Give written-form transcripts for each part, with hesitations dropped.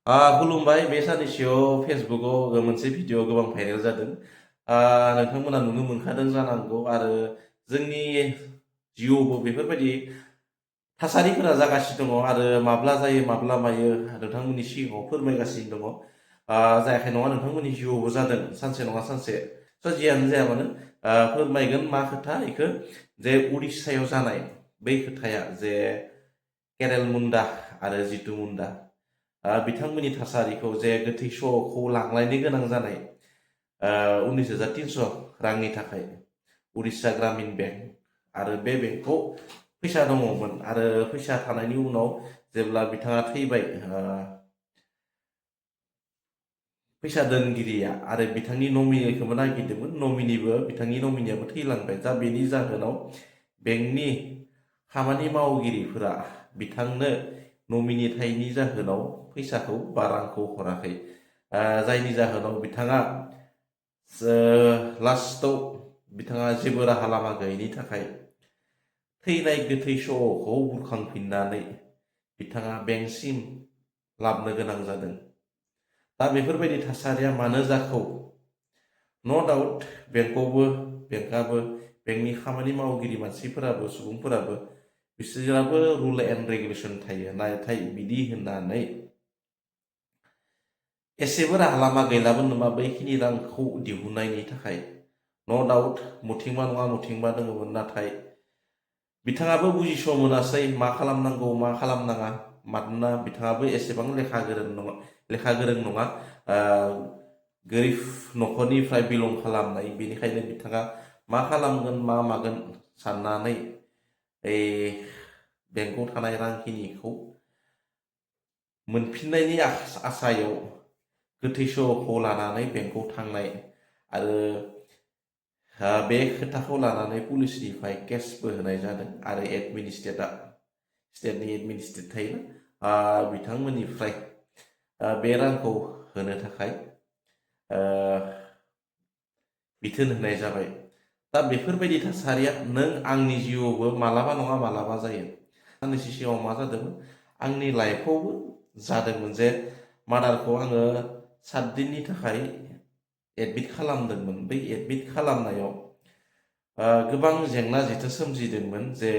खुलुमबाय बे साननैसोआव फेसबुकआव मोनसे भिडिअ गोबां भाइरेल जादों। नोंथांमोना नुनो मोनखादों जानांगौ आरो जोंनि जिउआवबो बेफोरबायदि थासारिफोरा जागासिनो दङ आरो माब्ला जायो माब्ला मायो नोंथांमोननि सिगाङाव फोरमायगासिनो दङ। जायाखै नङा नोंथांमोननि जिउआवबो जादों सानसे नङा सानसे। स' जियानो जाया मानो फोरमायगोन मा खोथा इखो जे उरिस्सायाव जानाय बै खोथाया जे केरेल मुन्डा आरो जितु मुन्डा बिथांमोननि थासारिखौ जे गोथै सहखौ लांलायनो गोनां जानाय 19,300 रांनि थाखाय उरिस्सा ग्रामीण बेंक आरो बे बेंकखौ फैसा दङमोन आरो फैसा थानायनि उनाव जेब्ला बिथाङा थैबाय फैसा दोनगिरिया आरो बिथांनि नमिनिखौबो नागिरदोंमोन बिथांनि नमिनियाबो थैलांबाय दा बेनि जाहोनाव बेंकनि खामानि मावगिरिफोरा बिथांनो नमिनि थायैनि जाहोनाव फैसाखौ बा रांखौ हराखै। जायनि जाहोनाव बिथाङा लास्टआव बिथाङा जेबो राहा लामा गैयैनि थाखाय थैनाय गोथै सहखौ बुरखांफिननानै बिथाङा बेंकसिम लाबोनो गोनां जादों। दा बेफोरबायदि थासारिया मानो जाखौ न' डाउट बेंकआबो बेंकनि खामानि मावगिरि मानसिफोराबो सुबुंफोराबो बिसोराबो रुल एन्ड रेगुलेसन थायो, नाथाय बिदि होननानै एसेबो राहा लामा गैलाबो नामा बैखिनि रांखौ दिहुननायनि थाखाय। न' डाउट मुथिंबा नङा मुथिंबा दङमोन, नाथाय बिथाङाबो बुजिस' मोनासै मा खालामनांगौ मा खालामनाङा। मानोना बिथाङाबो एसेबां लेखा गोरों नङा, गोरिब न'खरनिफ्राय बिलं खालामनाय, बेनिखायनो बिथाङा मा खालामगोन मा मागोन साननानै बेंकआव थानाय रांखिनिखौ मोनफिननायनि आसायाव गोथै सहखौ लानानै बेंकआव थांनाय आरो बे खोथाखौ लानानै पुलिसनिफ्राय केसबो होनाय जादों आरो स्टेटनि एडमिनिस्ट्रेट थायोना बिथांमोननिफ्राय बे रांखौ होनो थाखाय बिथोन होनाय जाबाय। दा बेफोरबायदि थासारिया नों आंनि जिउआवबो मालाबा नङा मालाबा जायो। साननैसो सिगाङाव मा जादोंमोन आंनि लाइफआवबो जादोंमोन जे मादारखौ आङो 7 दिननि थाखाय एडमिट खालामदोंमोन। बै एडमिट खालामनायाव गोबां जेंना जेथो सोमजिदोंमोन जे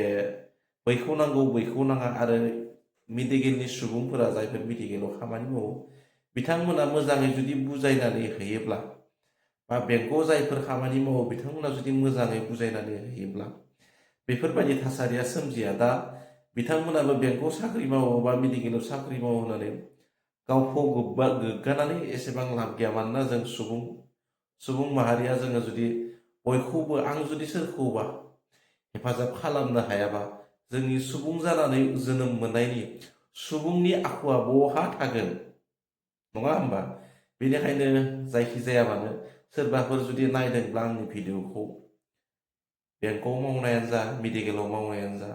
बैखौ नांगौ बैखौ नाङा आरो मेडिकेलनि सुबुंफोरा जायफोर मेडिकेलाव खामानि मावो बिथांमोना मोजाङै जुदि बुजायनानै होयोब्ला बा बेंकआव जायफोर खामानि मावो बिथांमोना जुदि मोजाङै बुजायनानै होयोब्ला बेफोरबायदि थासारिया सोमजिया। दा बिथांमोनाबो बेंकआव साख्रि मावो बा मेडिकेलाव साख्रि मावो होननानै गावखौ गोग्गानानै एसेबां लाब गैया। मानोना जों सुबुं माहारिया जोङो जुदि बयखौबो आं जुदि सोरखौबा हेफाजाब खालामनो हायाबा जोंनि सुबुं जानानै जोनोम मोननायनि सुबुंनि आखुआ बहा थागोन, नङा होमबा? बेनिखायनो जायखि जाया मानो सोरबाफोर जुदि नायदोंब्ला आंनि भिडिअखौ बेंकआव मावनायानो जा मेडिकेलाव मावनायानो जा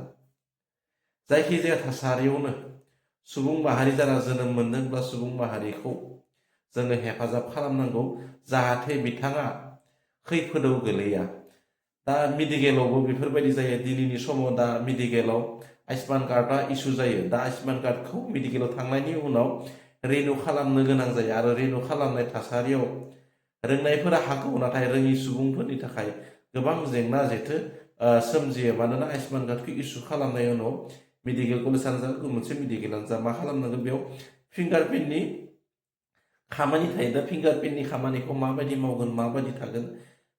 जायखिजाया थासारियावनो सुबुं माहारि जाना जोनोम मोनदोंब्ला सुबुं माहारिखौ जोङो हेफाजाब खालामनांगौ जाहाथे बिथाङा खैफोदाव गोलैया। दा मेडिकेलावबो बेफोरबायदि जायो। दिनैनि समाव दा मेडिकेलाव आयुष्मान कार्डआ इसु जायो। दा आयुष्मान कार्डखौ मेडिकेलाव थांनायनि उनाव रिनिउ खालामनो गोनां जायो आरो रिनिउ खालामनाय थासारियाव रोंनायफोरा हागौ, नाथाय रोङि सुबुंफोरनि थाखाय गोबां जेंना जेथो सोमजियो। मानोना आयुष्मान कार्डखौ इसु खालामनायनि उनाव मेडिकेल कलेजानो जा गुबुन मोनसे मेडिकेलानो जा मा खालामनांगोन, बेयाव फिंगारप्रिन्टनि खामानि थायो। दा फिंगारप्रिन्टनि खामानिखौ माबायदि मावगोन माबायदि थागोन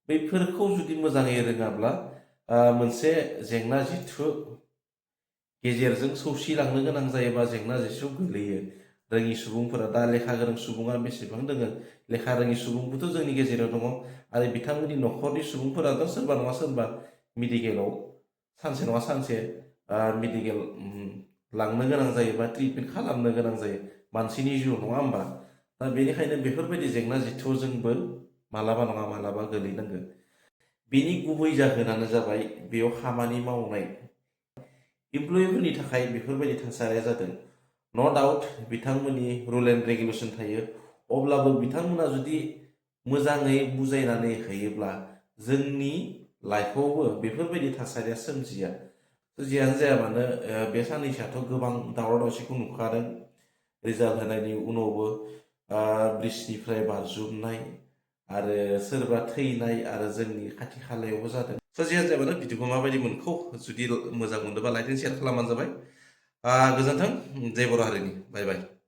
बैफोरखौ जुदि मोजाङै रोङाब्ला मोनसे जेंना जेथो गेजेरजों सौसिलांनो गोनां जायोबा जेंना जेथोआव गोग्लैयो रोङि सुबुंफोरा। दा लेखा गोरों सुबुङा बेसेबां दोङो, लेखा रोङि सुबुंबोथ' जोंनि गेजेराव दङ आरो बिथांमोननि न'खरनि सुबुंफोराथ' सोरबा नङा सोरबा मेडिकेलाव सानसे नङा सानसे मेडिकेल लांनो गोनां जायो बा ट्रिटमेन्ट खालामनो गोनां जायो मानसिनि जिउ, नङा होमबा? दा बेनिखायनो बेफोरबायदि जेंना जेथोआव जोंबो मालाबा नङा मालाबा गोलैनांगोन। बेनि गुबै जाहोनानो जाबाय बेयाव खामानि मावनाय इमप्लयिफोरनि थाखाय बेफोरबायदि थासारिया जादों। न' डाउट बिथांमोननि रुल एन्ड रेगुलेसन थायो, अब्लाबो बिथांमोना जुदि मोजाङै बुजायनानै होयोब्ला जोंनि लाइफआवबो बेफोरबायदि थासारिया सोमजिया। जियानो जाया मानो बे साननैसोआथ' गोबां दावराव दावसिखौ नुखादों। रिजाल्ट होनायनि उनावबो ब्रिजनिफ्राय बारजुमनाय आरो सोरबा थैनाय आरो जोंनि खाथि खालायावबो जादों। जियानो जायामानो भिडिअखौ माबायदि मोनखौ जुदि मोजां मोनदोंबा लाइक एन्ड शेयार खालामबानो जाबाय। गोजोन्थों। जय बर' हारिनि। बाय बाय।